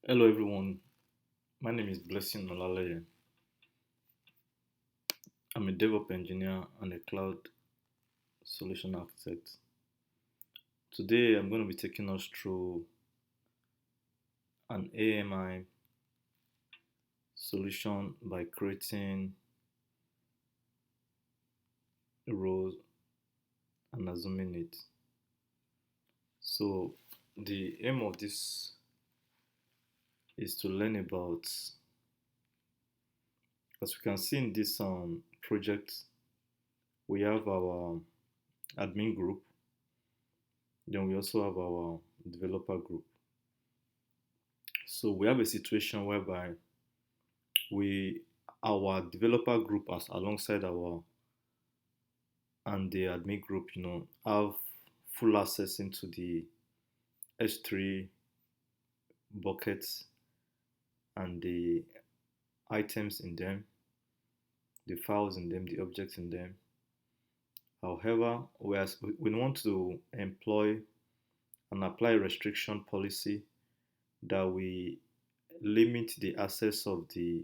Hello everyone, my name is Blessing Olaleye. I'm a DevOps engineer and a cloud solution architect. Today I'm going to be taking us through an AMI solution by creating rows and assuming it. So the aim of this is to learn about, as we can see in this project, we have our admin group, then we also have our developer group. So we have a situation whereby we our developer group as alongside our and the admin group, have full access into the S3 buckets and the items in them, the files in them, the objects in them. However, we want to employ and apply a restriction policy that we limit the access of the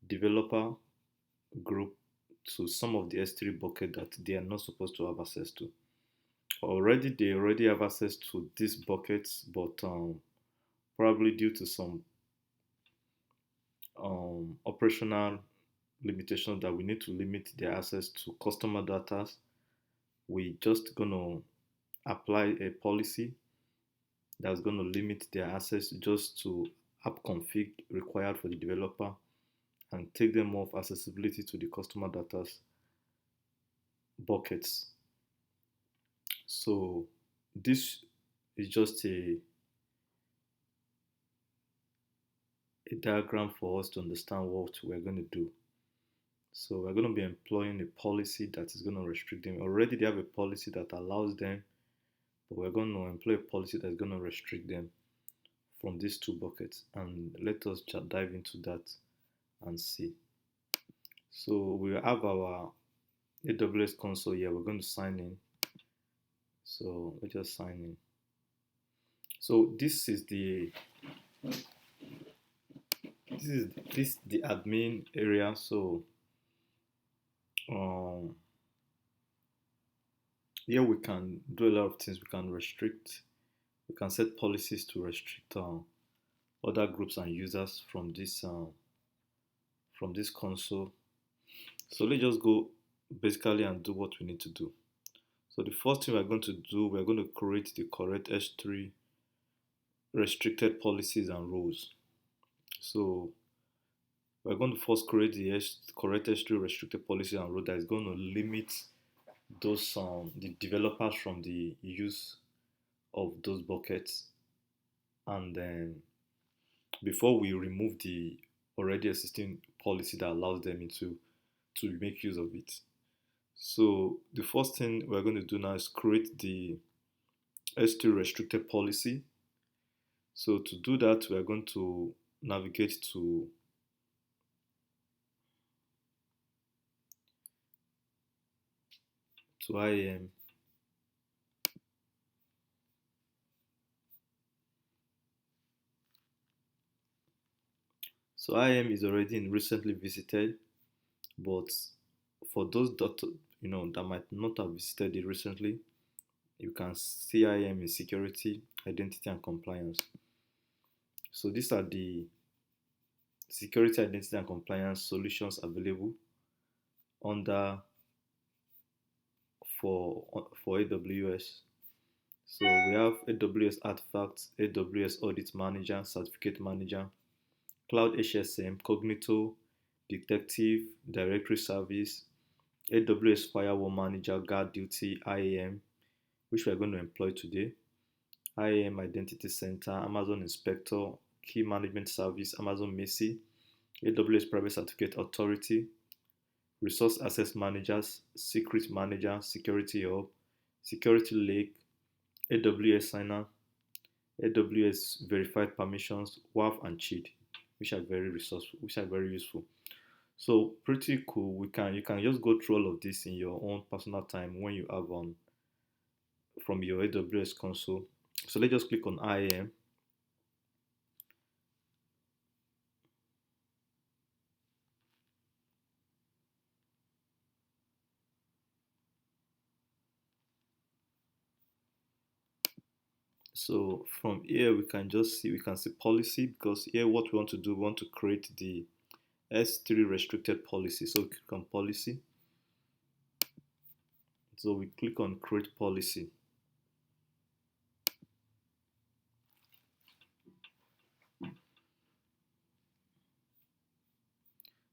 developer group to some of the S3 bucket that they are not supposed to have access to. They already have access to these buckets, but probably due to some operational limitations that we need to limit their access to customer data, we just gonna apply a policy that's gonna limit their access just to app config required for the developer and take them off accessibility to the customer data buckets. So this is just a diagram for us to understand what we're going to do. So we're going to be employing a policy that is going to restrict them. Already they have a policy that allows them, but we're going to employ a policy that's going to restrict them from these two buckets. And let us dive into that and see. So we have our AWS console here. We're going to sign in. So let's just sign in. So this is the admin area. So um, here we can do a lot of things. We can set policies to restrict other groups and users from this console. So let's just go basically and do what we need to do. So the first thing we're going to do, we're going to create the correct S3 restricted policies and rules. So we're going to first create the correct S3 restricted policy and rule that is going to limit those the developers from the use of those buckets, and then before we remove the already existing policy that allows them to make use of it. So the first thing we're going to do now is create the S3 restricted policy. So to do that, we're going to navigate to IAM. So IAM is already in recently visited, but for those that might not have visited it recently, you can see IAM in security, identity, and compliance. So these are the security, identity, and compliance solutions available under for AWS. So we have AWS Artifacts, AWS Audit Manager, Certificate Manager, Cloud HSM, Cognito, Detective, Directory Service, AWS Firewall Manager, Guard Duty, IAM, which we are going to employ today, IAM Identity Center, Amazon Inspector, Key Management Service, Amazon Macy, AWS Private Certificate Authority, Resource Access Managers, Secret Manager, Security Hub, Security Lake, AWS Signer, AWS Verified Permissions, WAF, and CHID, which are very resourceful, which are very useful. So pretty cool. You can just go through all of this in your own personal time when you have on from your AWS console. So let's just click on IAM. So from here we can see policy, because here what we want to do, we want to create the S3 restricted policy. So we click on policy. So we click on create policy.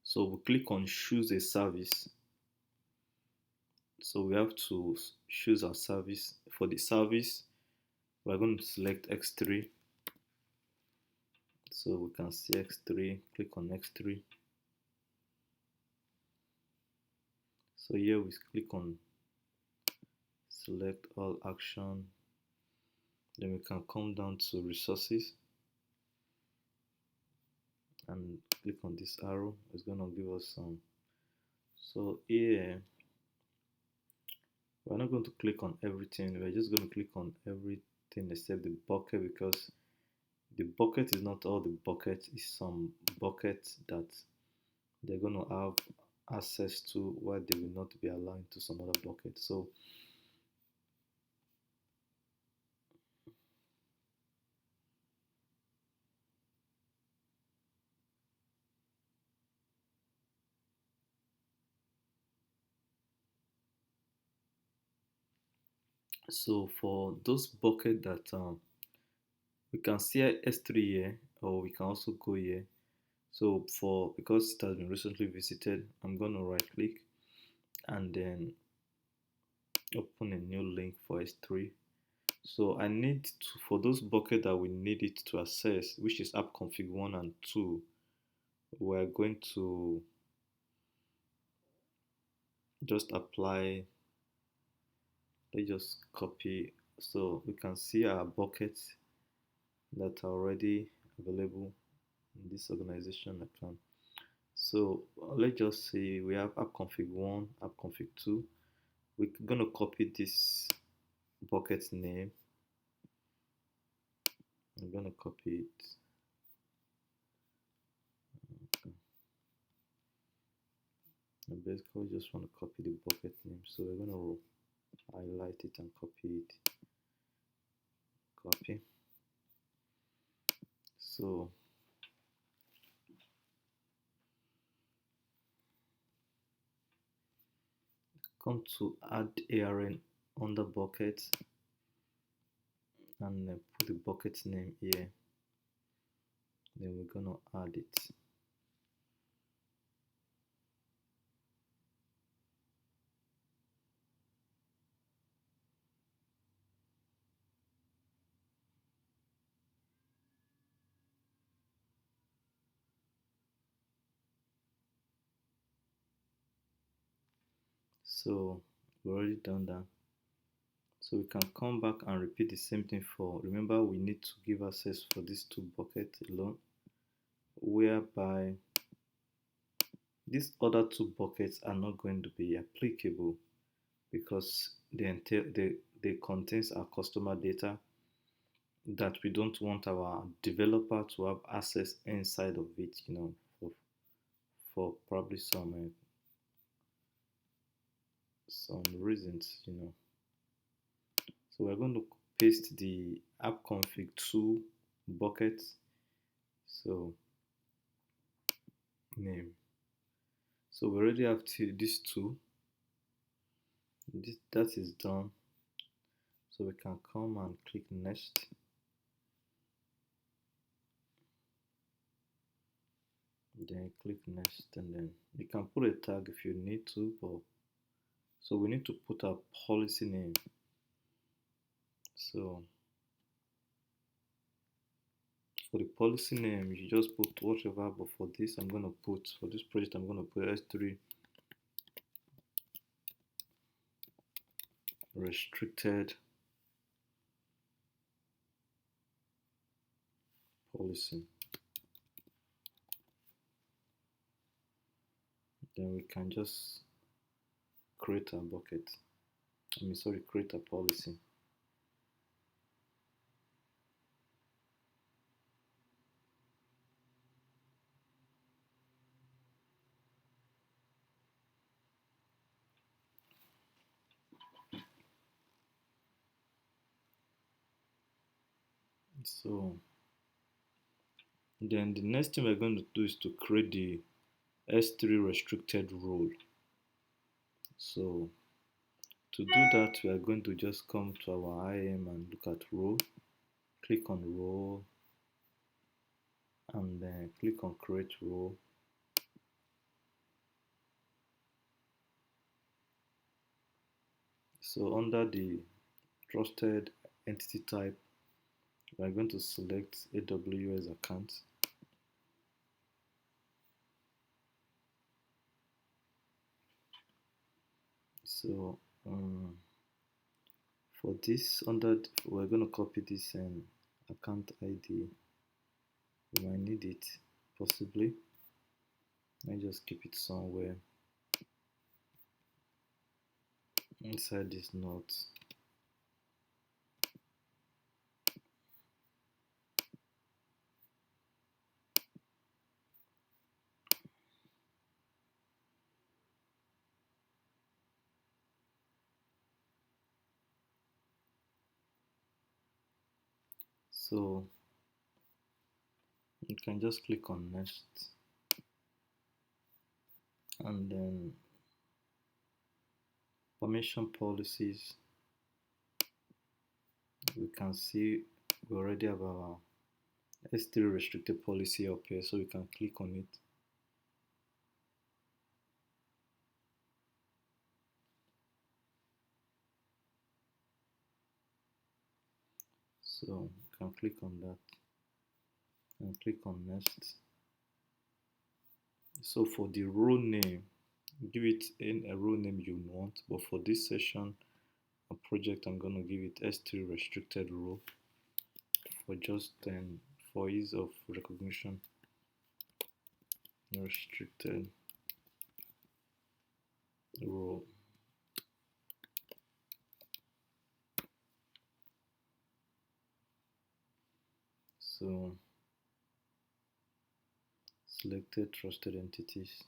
So we click on choose a service. So we have to choose our service. For the service, we're going to select X3. So we can see X3, click on X3. So here we click on select all action. Then we can come down to resources and click on this arrow. It's going to give us some. So here we're not going to click on everything. We're just going to click on everything except the bucket, because the bucket is not all the bucket. Is some buckets that they're going to have access to, while they will not be aligned to some other bucket. So for those bucket that we can see S3 here, or we can also go here. So for, because it has been recently visited, I'm going to right click and then open a new link for S3. So I need to, for those bucket that we need it to access, which is app config 1 and 2, we're going to just apply, let's just copy. So we can see our buckets that are already available in this organization account. So let's just say we have app config 1, app config 2. We're going to copy this bucket name. I'm going to copy it. I basically just want to copy the bucket name. So we're going to highlight it and copy it. Copy. So come to add ARN under bucket and put the bucket name here. Then we're gonna add it. So we've already done that. So we can come back and repeat the same thing for, remember we need to give access for these two buckets alone, whereby these other two buckets are not going to be applicable because they contains our customer data that we don't want our developer to have access inside of it, for probably some reasons. So we're going to paste the app config 2 bucket. So name. So we already have these two. That is done. So we can come and click next. Then click next, and then you can put a tag if you need to, but so we need to put our policy name. So for the policy name, you just put whatever, but for this I'm going to put, for this project I'm going to put S3 restricted policy. Then we can just create a bucket. Create a policy. So then the next thing we're going to do is to create the S3 restricted role. So to do that, we are going to just come to our IAM and look at role, click on role, and then click on create role. So under the trusted entity type, we are going to select AWS account. So for this, we're going to copy this account ID. We might need it possibly. I just keep it somewhere inside this notes. So you can just click on next, and then permission policies. We can see we already have our S3 restricted policy up here, so we can click on it. So you can click on that and click on next. So for the role name, give it in a role name you want, but for this session a project, I'm going to give it S3 restricted role for just for ease of recognition. Restricted role. So selected trusted entities.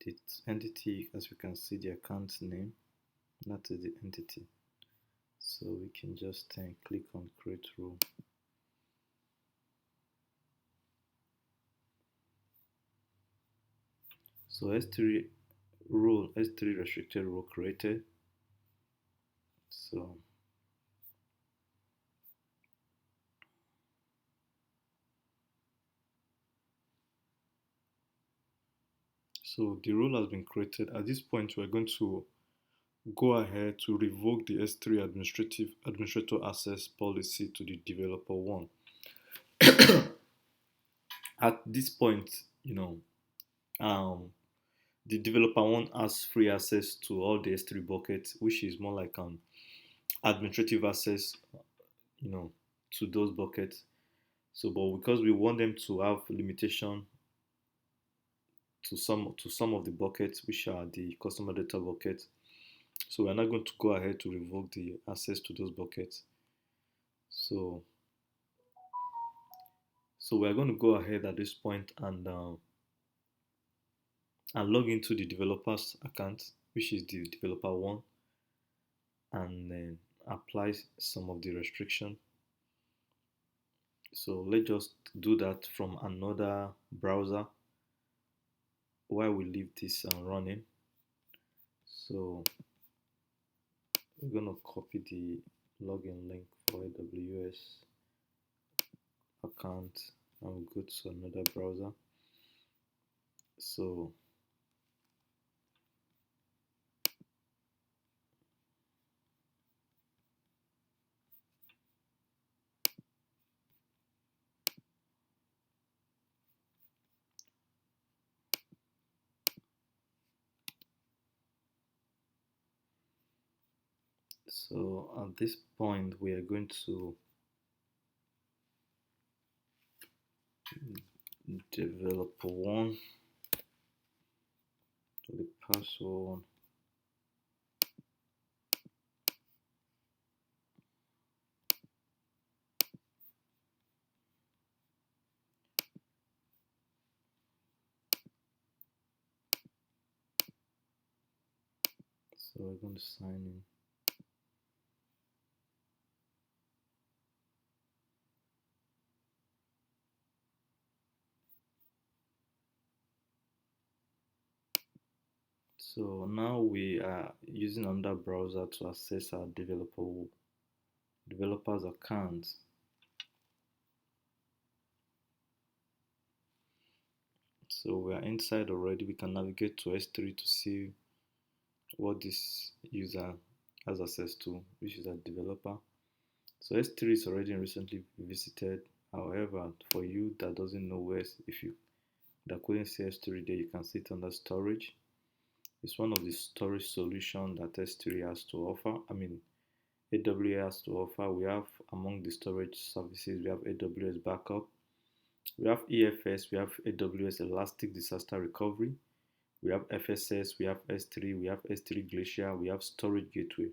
The entity, as we can see, the account name, that is the entity. So we can just click on create role. So S3 role, S3 restricted role created. So the role has been created. At this point, we're going to go ahead to revoke the S3 administrator access policy to the developer one. At this point, the developer one has free access to all the S3 buckets, which is more like administrative access, to those buckets. So, but because we want them to have limitation to some of the buckets, which are the customer data buckets, so we're not going to go ahead to revoke the access to those buckets. So we're going to go ahead at this point and log into the developer's account, which is the developer one, and then apply some of the restriction. So let's just do that from another browser while we leave this running. So we're going to copy the login link for AWS account and we go to another browser. So at this point we are going to developer one to the password. So we're going to sign in. So now we are using another browser to access our developers accounts. So we are inside already. We can navigate to S3 to see what this user has access to, which is a developer. So S3 is already recently visited. However, for you that doesn't know where, if you that couldn't see S3 there, you can see it under storage. It's one of the storage solutions that S3 has to offer. I mean, AWS has to offer. We have among the storage services, we have AWS Backup, we have EFS, we have AWS Elastic Disaster Recovery, we have FSS, we have S3, we have S3 Glacier, we have Storage Gateway.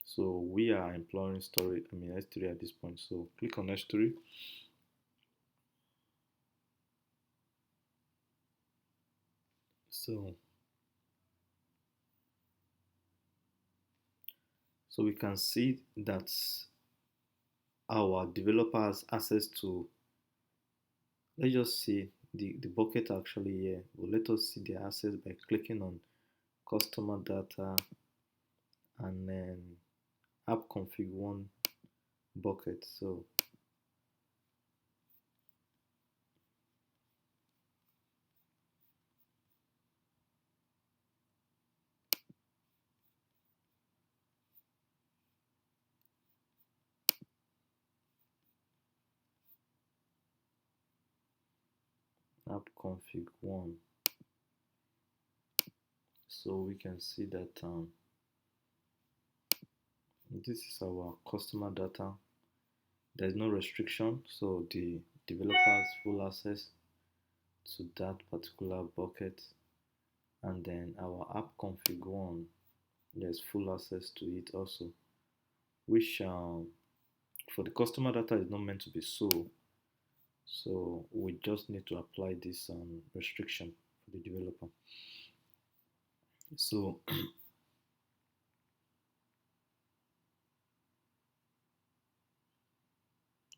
So we are employing storage, I mean S3 at this point. So click on S3. So so we can see that our developer has access to, let's just see the bucket actually here. Well, let us see the access by clicking on customer data and then app config one bucket. So app config one. So we can see that this is our customer data. There's no restriction, so the developer has full access to that particular bucket. And then our app config one, there's full access to it also, which for the customer data is not meant to be so we just need to apply this restriction for the developer. So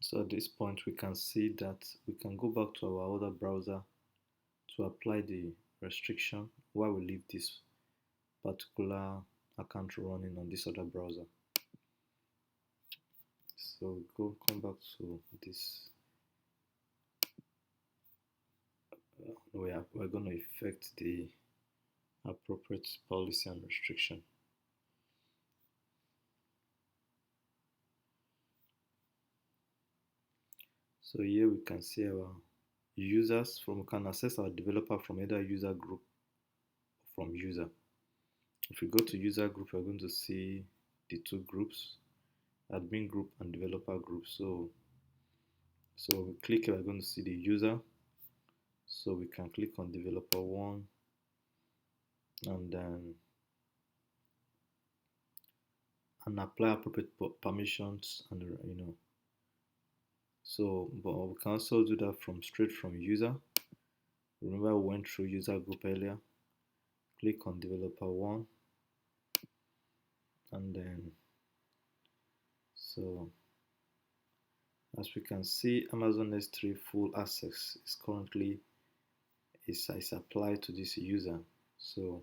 so at this point we can see that we can go back to our other browser to apply the restriction while we leave this particular account running on this other browser. So come back to this. We're going to effect the appropriate policy and restriction. So here we can see our users from, we can access our developer from either user group or from user. If we go to user group, we're going to see the two groups, admin group and developer group. So we click, we're going to see the user. So we can click on developer one and then apply appropriate permissions and so but we can also do that from straight from user. Remember we went through user group earlier. Click on developer one and then so as we can see, Amazon S3 full access is currently is applied to this user. So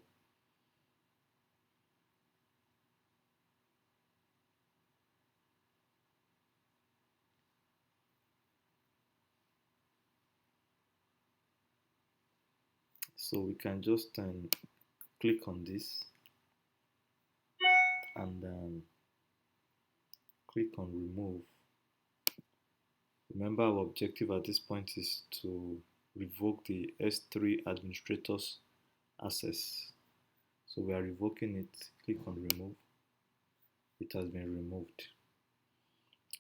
we can just click on this and click on remove. Remember our objective at this point is to revoke the S3 administrator's access. So we are revoking it. Click on remove. It has been removed.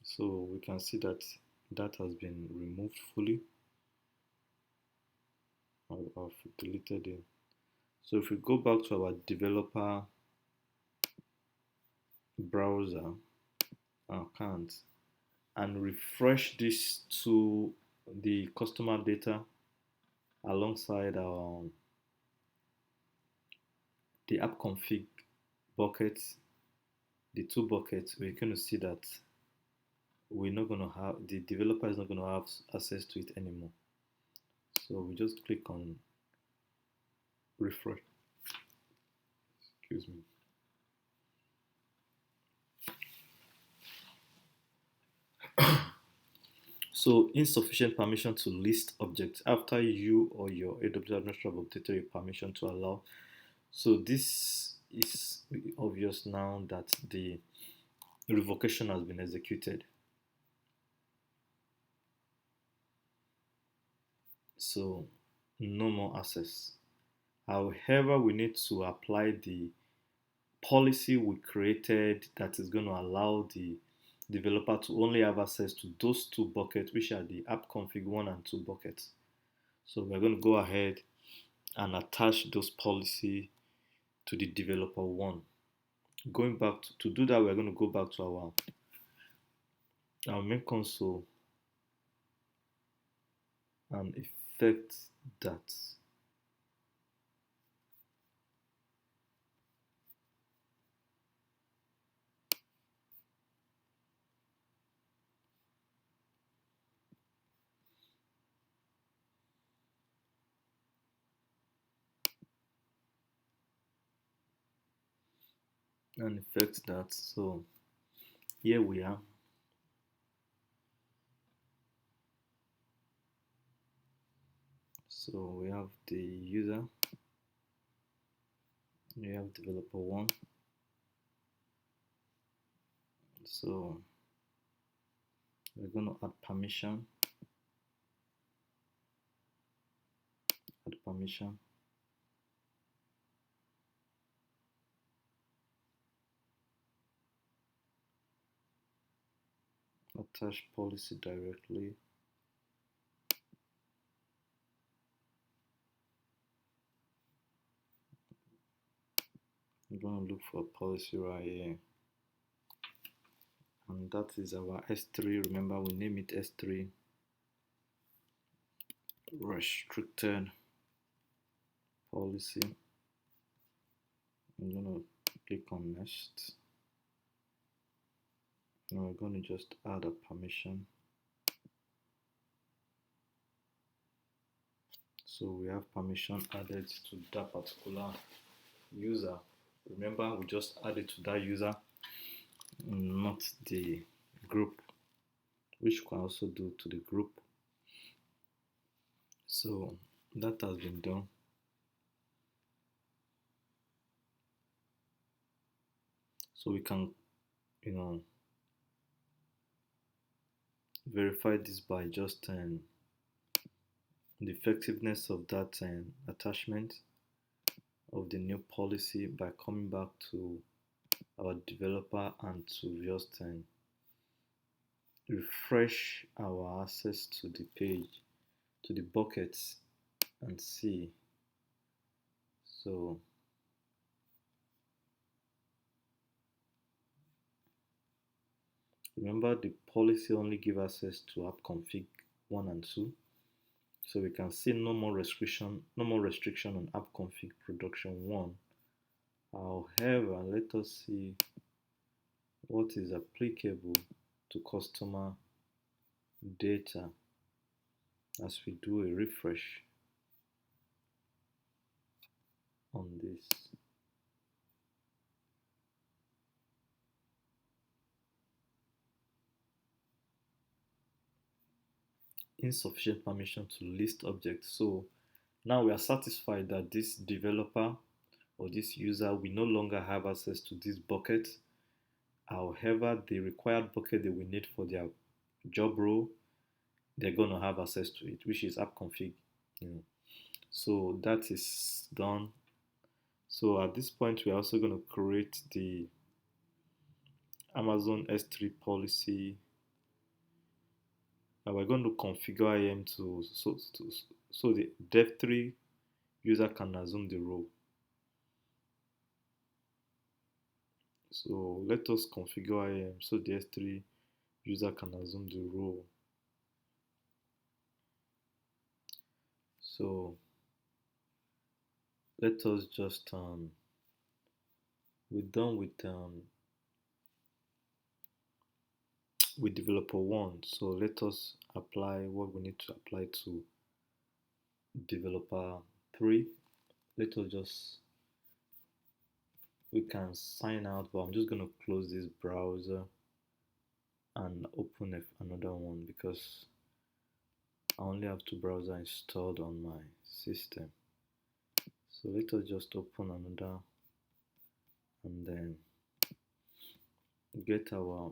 So we can see that that has been removed fully. I've deleted it. So if we go back to our developer browser account and refresh this to the customer data alongside the app config buckets, the two buckets, we're going to see that we're not going to have, the developer is not going to have access to it anymore. So we just click on refresh. Excuse me. So insufficient permission to list objects after you or your AWS administrator have updated your permission to allow. So this is obvious now that the revocation has been executed. So no more access. However, we need to apply the policy we created that is going to allow the developer to only have access to those two buckets, which are the app config 1 and 2 buckets. So we're going to go ahead and attach those policy to the developer 1. Going back to do that, we're going to go back to our main console and effect that. And effect that. So here we are. So we have the user, we have developer 1. So we're going to add permission, attach policy directly. We're going to look for a policy right here, and that is our S3. Remember, we name it S3 restricted policy. I'm going to click on next. Now we're going to just add a permission. So we have permission added to that particular user. Remember, we just added to that user, not the group, which you can also do to the group. So that has been done. So we can, verify this by just the effectiveness of that attachment of the new policy by coming back to our developer and to just refresh our access to the page, to the buckets, and see. So remember, the policy only give access to app config 1 and 2. So we can see no more restriction on app config production 1. However, let us see what is applicable to customer data as we do a refresh on this. Insufficient permission to list objects. So now we are satisfied that this developer or this user will no longer have access to this bucket. However, the required bucket they will need for their job role, they're going to have access to it, which is app config. So that is done. So at this point, we're also going to create the Amazon S3 policy. And we're going to configure IAM so the dev3 user can assume the role. So let us configure IAM so the S3 user can assume the role. So let us just we're done with developer 1. So let us apply what we need to apply to developer 3. Let us just we can sign out, but I'm just going to close this browser and open another one because I only have two browsers installed on my system. So let us just open another and then get our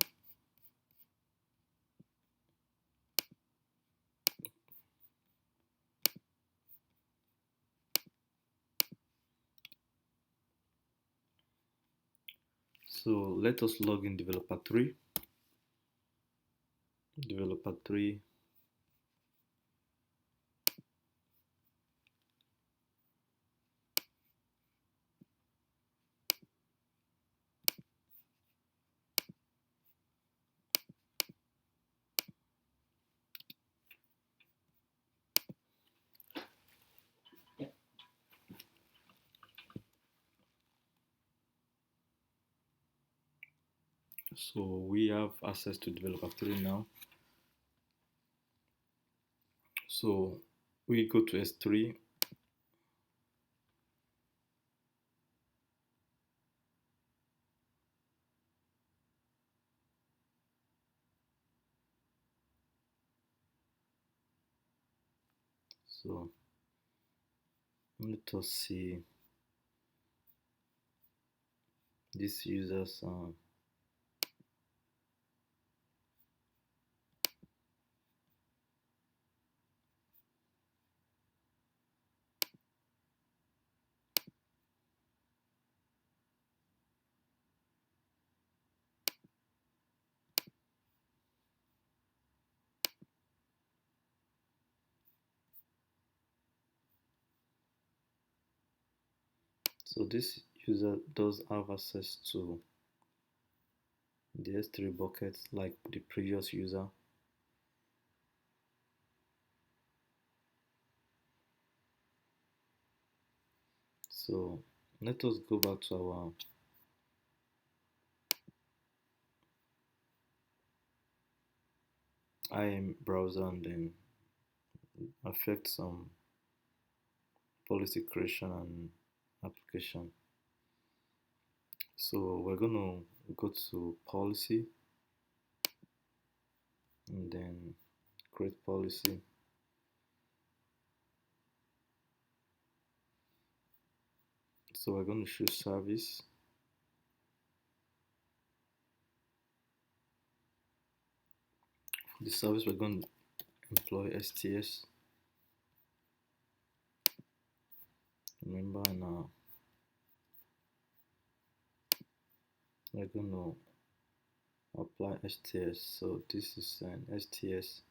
so let us log in developer 3. So we have access to developer 3 now. So we go to S3. So let us see these users. So this user does have access to the S3 bucket like the previous user. So let us go back to our IM browser and then affect some policy creation and application. So we're going to go to policy and then create policy. So we're going to choose service. For the service, we're going to employ STS. Remember, now we're going to apply STS. So this is an STS.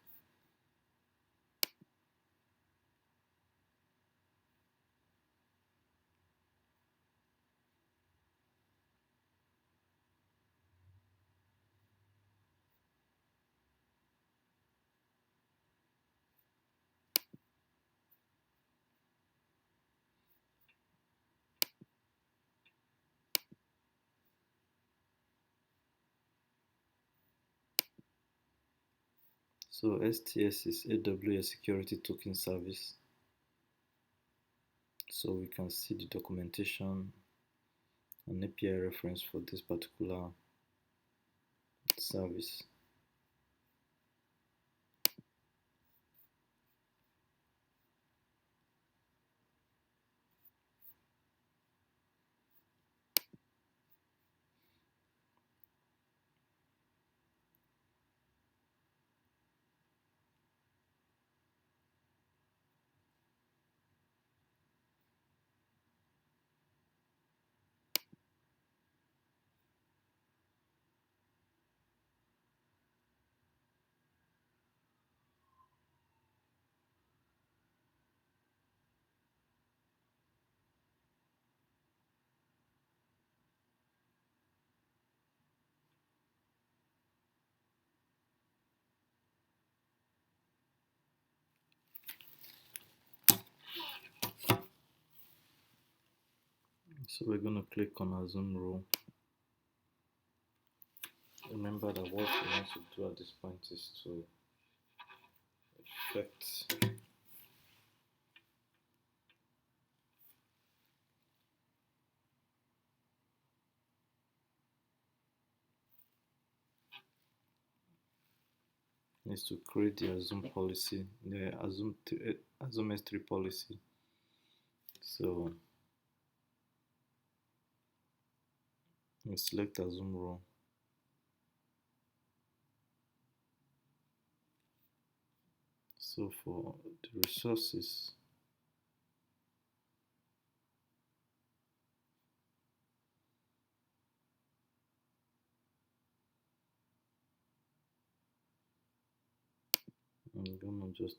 So STS is AWS Security Token Service. So we can see the documentation and API reference for this particular service. So we're going to click on assume role. Remember that what we want to do at this point is to effect is to create the assume policy, the assume S3 policy. So we select assume role. So for the resources, I'm gonna just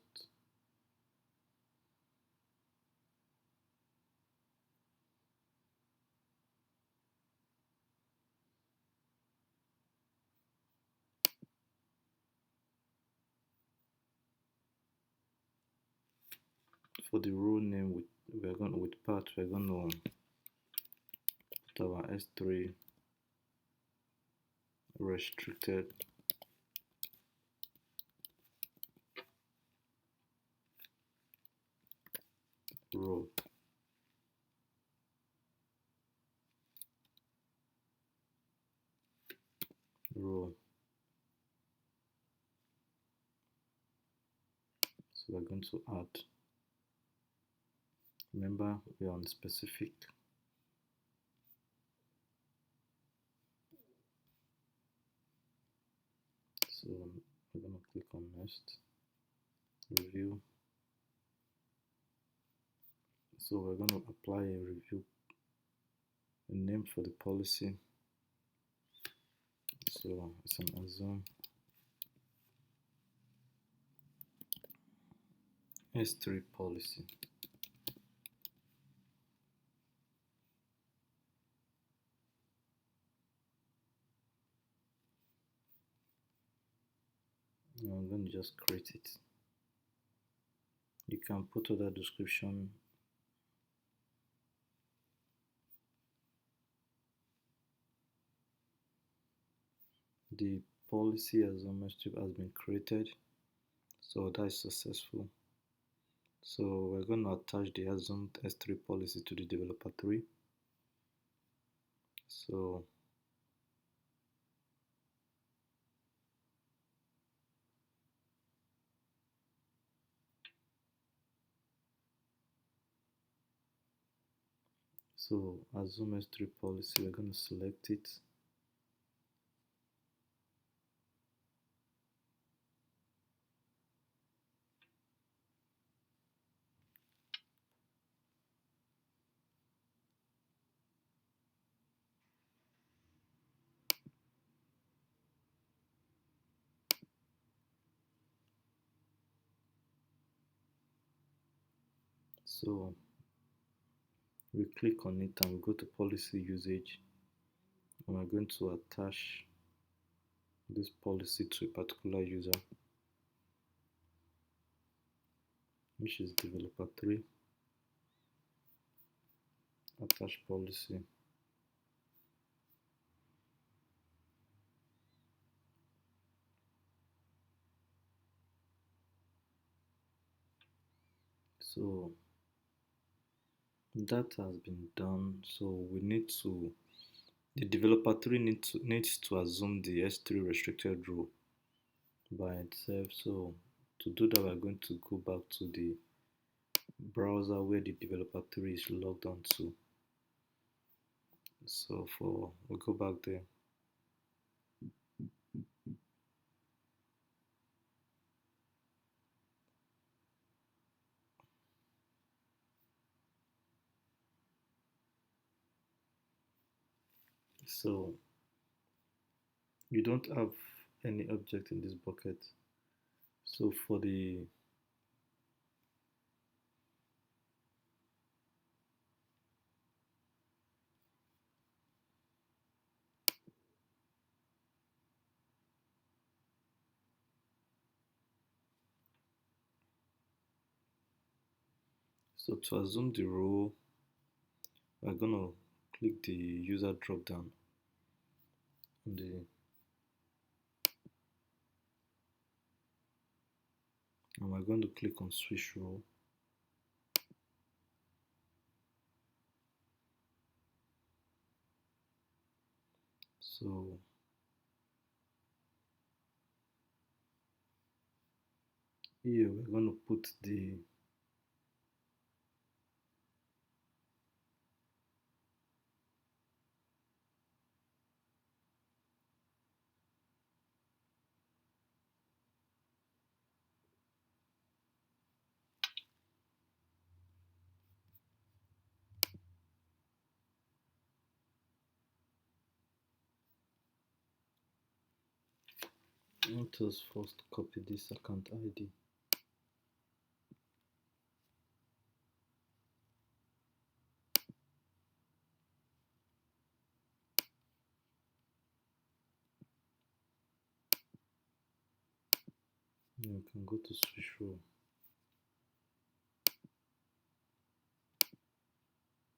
for the role name we're going with path we're gonna put our S3 restricted role. Role. So we're going to add. Remember, we are on specific. So we're going to click on next. Review. So we're going to apply a review, a name for the policy. So it's an assume S3 policy. I'm going to just create it. You can put other description. The policy assume S3 has been created. So that is successful. So we're going to attach the assumed S3 policy to the developer 3. So assume S3 policy, we're going to select it. So we click on it and we go to policy usage, and we're going to attach this policy to a particular user, which is developer 3. Attach policy. So that has been done. So we need to, the developer 3 needs to assume the S3 restricted role by itself. So to do that, we're going to go back to the browser where the developer 3 is logged onto. So we'll go back there. So you don't have any object in this bucket. So to assume the role, we're gonna click the user drop down on and we're going to click on switch role. So here we're going to put the let us first copy this account ID. Then we can go to switch role.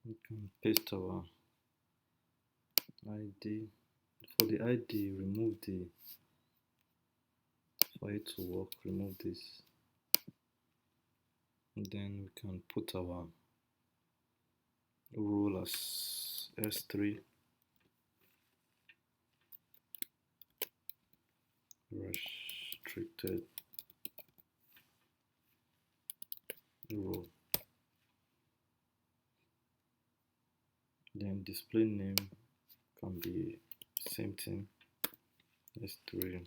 We can paste our ID. For the ID, remove the, for it to work, remove this. And then we can put our role as S3 restricted role. Then display name can be same thing, S3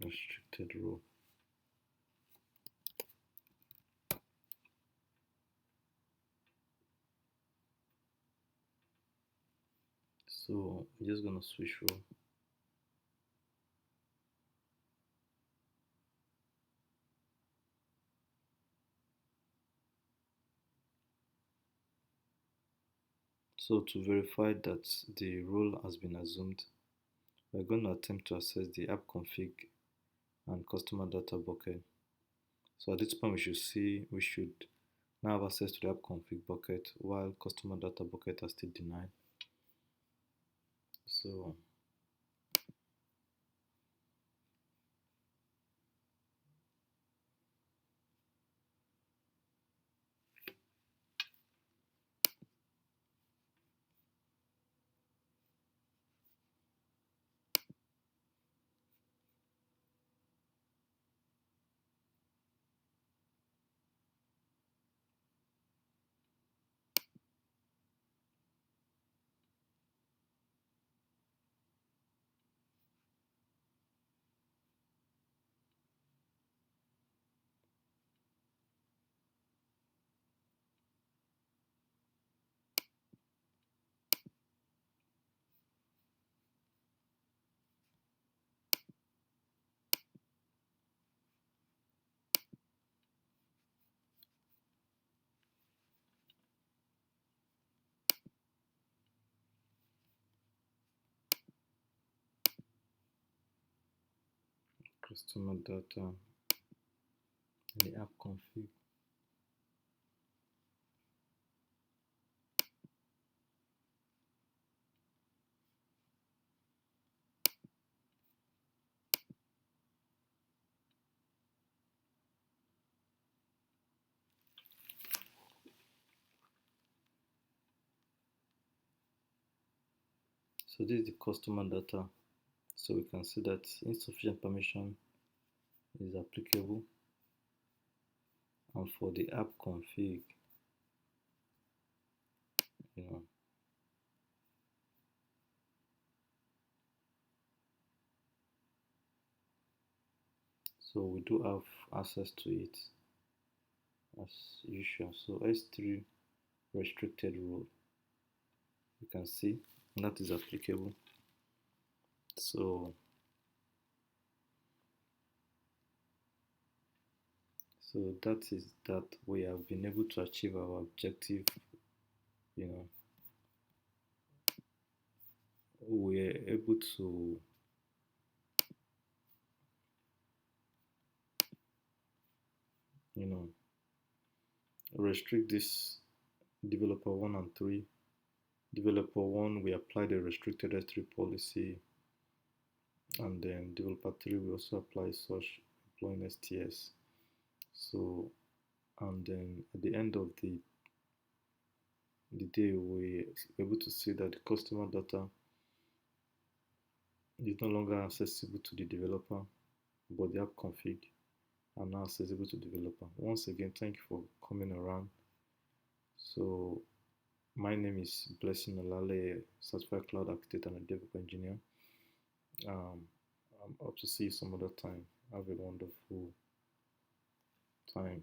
restricted role. So we're just gonna switch role. So to verify that the role has been assumed, we're going to attempt to access the app config and customer data bucket. So at this point we should now have access to the app config bucket while customer data bucket are still denied. So customer data and the app config. So this is the customer data. So we can see that insufficient permission is applicable, and for the app config, you know, so we do have access to it as usual. So S3 restricted role, you can see that is applicable. So that is that we have been able to achieve our objective. You know, we are able to you know restrict this developer 1 and 3. Developer 1, we apply the restricted S3 policy, and then developer 3 we also apply such employing STS. So and then at the end of the day we're able to see that the customer data is no longer accessible to the developer, but the app config and now accessible to developer. Once again, thank you for coming around. So my name is Blessing Olale, certified cloud architect and a developer engineer. I'm up to see you some other time. Have a wonderful time.